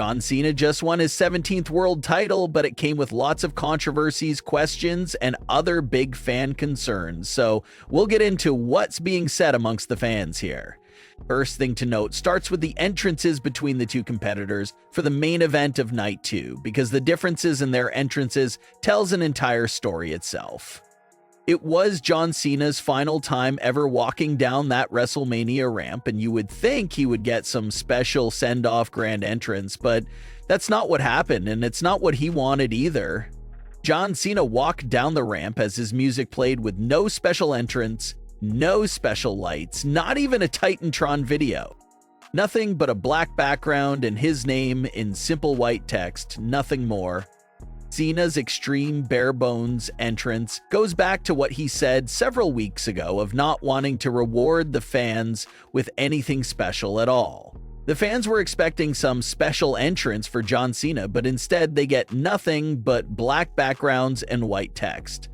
John Cena just won his 17th world title, but it came with lots of controversies, questions, and other big fan concerns. So we'll get into what's being said amongst the fans here. First thing to note starts with the entrances between the two competitors for the main event of Night 2, because the differences in their entrances tells an entire story itself. It was John Cena's final time ever walking down that WrestleMania ramp, and you would think he would get some special send-off grand entrance, but that's not what happened, and it's not what he wanted either. John Cena walked down the ramp as his music played with no special entrance, no special lights, not even a Titantron video. Nothing but a black background and his name in simple white text, nothing more. Cena's extreme bare-bones entrance goes back to what he said several weeks ago of not wanting to reward the fans with anything special at all. The fans were expecting some special entrance for John Cena, but instead they get nothing but black backgrounds and white text.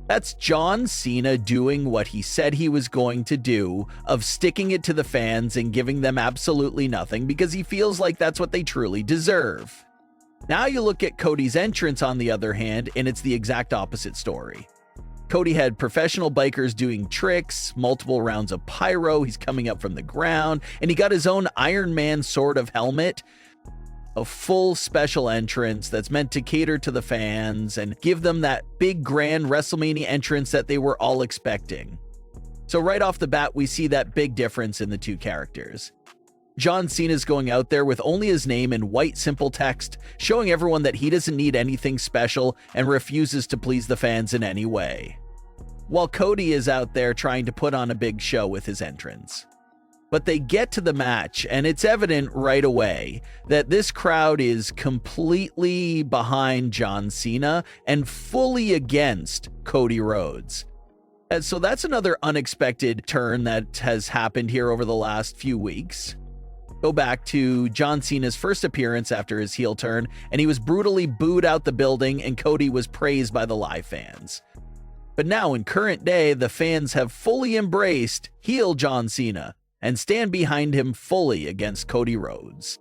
That's John Cena doing what he said he was going to do, of sticking it to the fans and giving them absolutely nothing because he feels like that's what they truly deserve. Now you look at Cody's entrance on the other hand, and it's the exact opposite story. Cody had professional bikers doing tricks, multiple rounds of pyro, he's coming up from the ground, and he got his own Iron Man sort of helmet. A full special entrance that's meant to cater to the fans and give them that big grand WrestleMania entrance that they were all expecting. So right off the bat, we see that big difference in the two characters. John Cena's going out there with only his name in white simple text, showing everyone that he doesn't need anything special and refuses to please the fans in any way. While Cody is out there trying to put on a big show with his entrance. But they get to the match, and it's evident right away that this crowd is completely behind John Cena and fully against Cody Rhodes. And so that's another unexpected turn that has happened here over the last few weeks. Go back to John Cena's first appearance after his heel turn, and he was brutally booed out the building, and Cody was praised by the live fans. But now in current day, the fans have fully embraced heel John Cena and stand behind him fully against Cody Rhodes.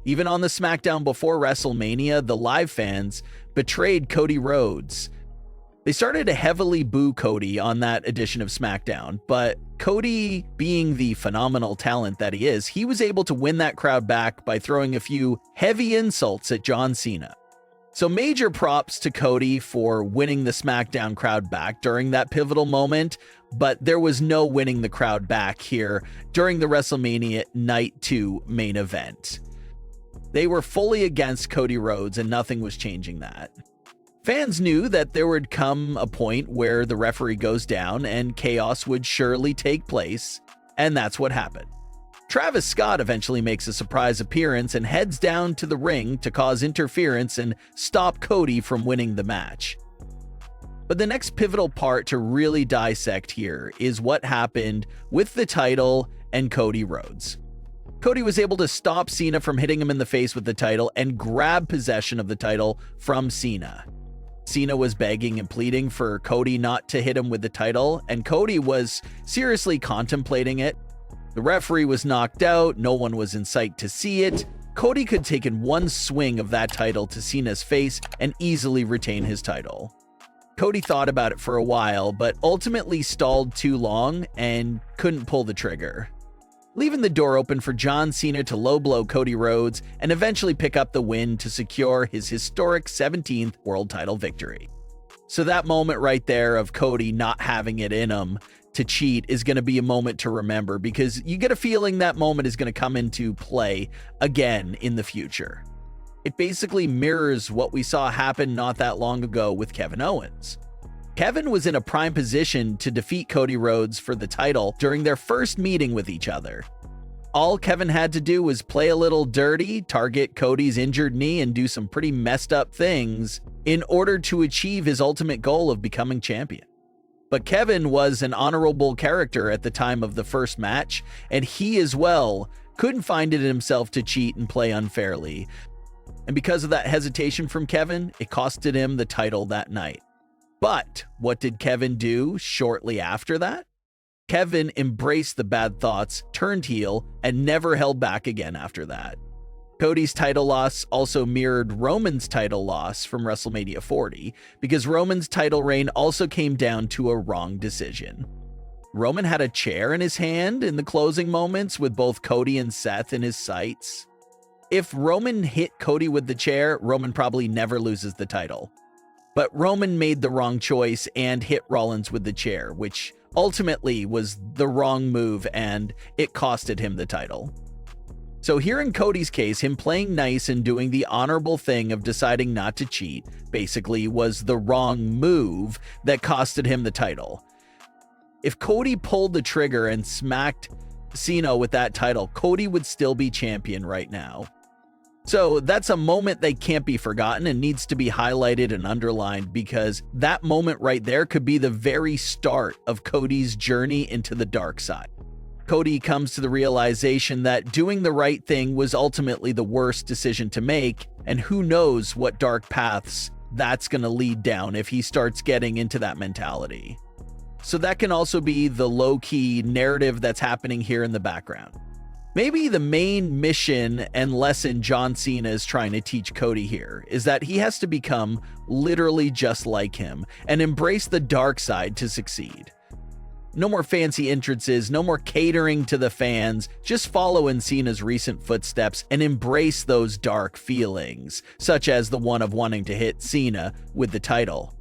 Even on the Smackdown before WrestleMania, the live fans betrayed Cody Rhodes. They started to heavily boo Cody on that edition of Smackdown, but Cody, being the phenomenal talent that he is, he was able to win that crowd back by throwing a few heavy insults at John Cena. So major props to Cody for winning the Smackdown crowd back during that pivotal moment, but there was no winning the crowd back here during the WrestleMania Night 2 main event. They were fully against Cody Rhodes, and nothing was changing that. Fans knew that there would come a point where the referee goes down and chaos would surely take place, and that's what happened. Travis Scott eventually makes a surprise appearance and heads down to the ring to cause interference and stop Cody from winning the match. But the next pivotal part to really dissect here is what happened with the title and Cody Rhodes. Cody was able to stop Cena from hitting him in the face with the title and grab possession of the title from Cena. Cena was begging and pleading for Cody not to hit him with the title, and Cody was seriously contemplating it. The referee was knocked out, no one was in sight to see it. Cody could take in one swing of that title to Cena's face and easily retain his title. Cody thought about it for a while, but ultimately stalled too long and couldn't pull the trigger, leaving the door open for John Cena to low blow Cody Rhodes and eventually pick up the win to secure his historic 17th world title victory. So that moment right there of Cody not having it in him to cheat is going to be a moment to remember, because you get a feeling that moment is going to come into play again in the future. It basically mirrors what we saw happen not that long ago with Kevin Owens. Kevin was in a prime position to defeat Cody Rhodes for the title during their first meeting with each other. All Kevin had to do was play a little dirty, target Cody's injured knee, and do some pretty messed up things in order to achieve his ultimate goal of becoming champion. But Kevin was an honorable character at the time of the first match, and he as well couldn't find it in himself to cheat and play unfairly. And because of that hesitation from Kevin, it costed him the title that night. But what did Kevin do shortly after that? Kevin embraced the bad thoughts, turned heel, and never held back again after that. Cody's title loss also mirrored Roman's title loss from WrestleMania 40, because Roman's title reign also came down to a wrong decision. Roman had a chair in his hand in the closing moments with both Cody and Seth in his sights. If Roman hit Cody with the chair, Roman probably never loses the title. But Roman made the wrong choice and hit Rollins with the chair, which ultimately was the wrong move, and it costed him the title. So here in Cody's case, him playing nice and doing the honorable thing of deciding not to cheat basically was the wrong move that costed him the title. If Cody pulled the trigger and smacked Cena with that title, Cody would still be champion right now. So that's a moment that can't be forgotten and needs to be highlighted and underlined, because that moment right there could be the very start of Cody's journey into the dark side. Cody comes to the realization that doing the right thing was ultimately the worst decision to make, and who knows what dark paths that's going to lead down if he starts getting into that mentality. So that can also be the low-key narrative that's happening here in the background. Maybe the main mission and lesson John Cena is trying to teach Cody here is that he has to become literally just like him and embrace the dark side to succeed. No more fancy entrances, no more catering to the fans. Just follow in Cena's recent footsteps and embrace those dark feelings, such as the one of wanting to hit Cena with the title.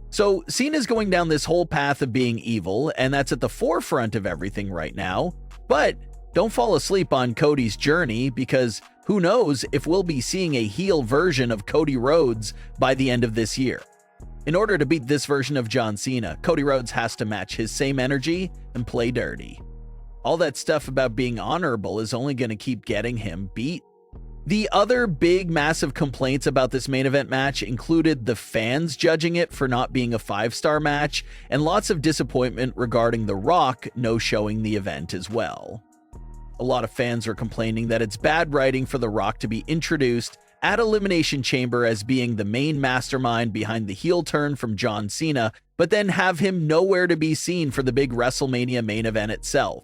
So Cena's going down this whole path of being evil, and that's at the forefront of everything right now. But don't fall asleep on Cody's journey, because who knows if we'll be seeing a heel version of Cody Rhodes by the end of this year. In order to beat this version of John Cena, Cody Rhodes has to match his same energy and play dirty. All that stuff about being honorable is only going to keep getting him beat. The other big massive complaints about this main event match included the fans judging it for not being a 5-star match, and lots of disappointment regarding The Rock no-showing the event as well. A lot of fans are complaining that it's bad writing for The Rock to be introduced at Elimination Chamber as being the main mastermind behind the heel turn from John Cena, but then have him nowhere to be seen for the big WrestleMania main event itself.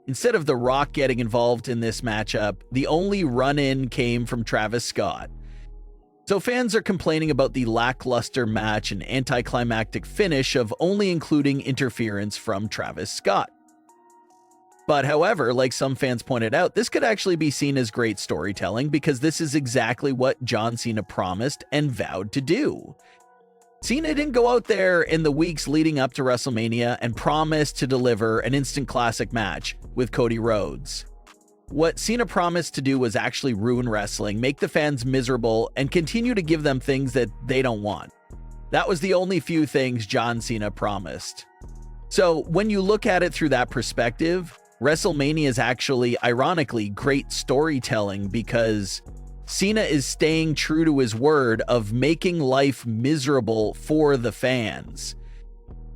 Instead of The Rock getting involved in this matchup, the only run-in came from Travis Scott. So fans are complaining about the lackluster match and anticlimactic finish of only including interference from Travis Scott. But however, like some fans pointed out, this could actually be seen as great storytelling, because this is exactly what John Cena promised and vowed to do. Cena didn't go out there in the weeks leading up to WrestleMania and promise to deliver an instant classic match with Cody Rhodes. What Cena promised to do was actually ruin wrestling, make the fans miserable, and continue to give them things that they don't want. That was the only few things John Cena promised. So when you look at it through that perspective, WrestleMania is actually, ironically, great storytelling, because Cena is staying true to his word of making life miserable for the fans.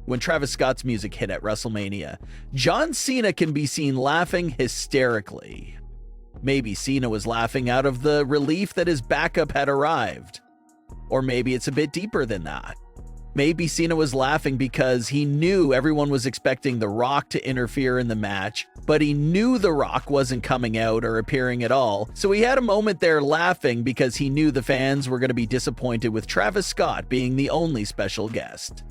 When Travis Scott's music hit at WrestleMania, John Cena can be seen laughing hysterically. Maybe Cena was laughing out of the relief that his backup had arrived. Or maybe it's a bit deeper than that. Maybe Cena was laughing because he knew everyone was expecting The Rock to interfere in the match, but he knew The Rock wasn't coming out or appearing at all, so he had a moment there laughing because he knew the fans were going to be disappointed with Travis Scott being the only special guest.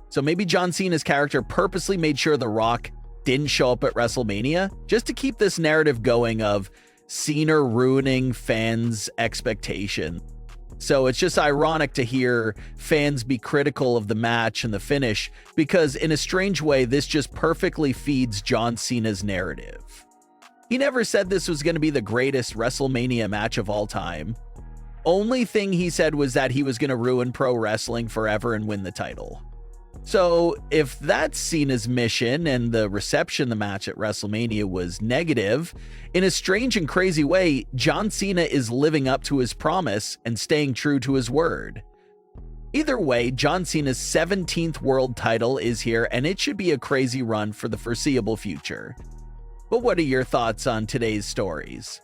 So maybe John Cena's character purposely made sure The Rock didn't show up at WrestleMania, just to keep this narrative going of Cena ruining fans' expectation. So it's just ironic to hear fans be critical of the match and the finish, because in a strange way, this just perfectly feeds John Cena's narrative. He never said this was going to be the greatest WrestleMania match of all time. Only thing he said was that he was going to ruin pro wrestling forever and win the title. So if that's Cena's mission and the reception the match at WrestleMania was negative, in a strange and crazy way, John Cena is living up to his promise and staying true to his word. Either way, John Cena's 17th world title is here, and it should be a crazy run for the foreseeable future. But what are your thoughts on today's stories?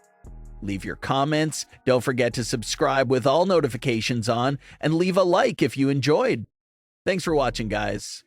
Leave your comments, don't forget to subscribe with all notifications on, and leave a like if you enjoyed. Thanks for watching, guys.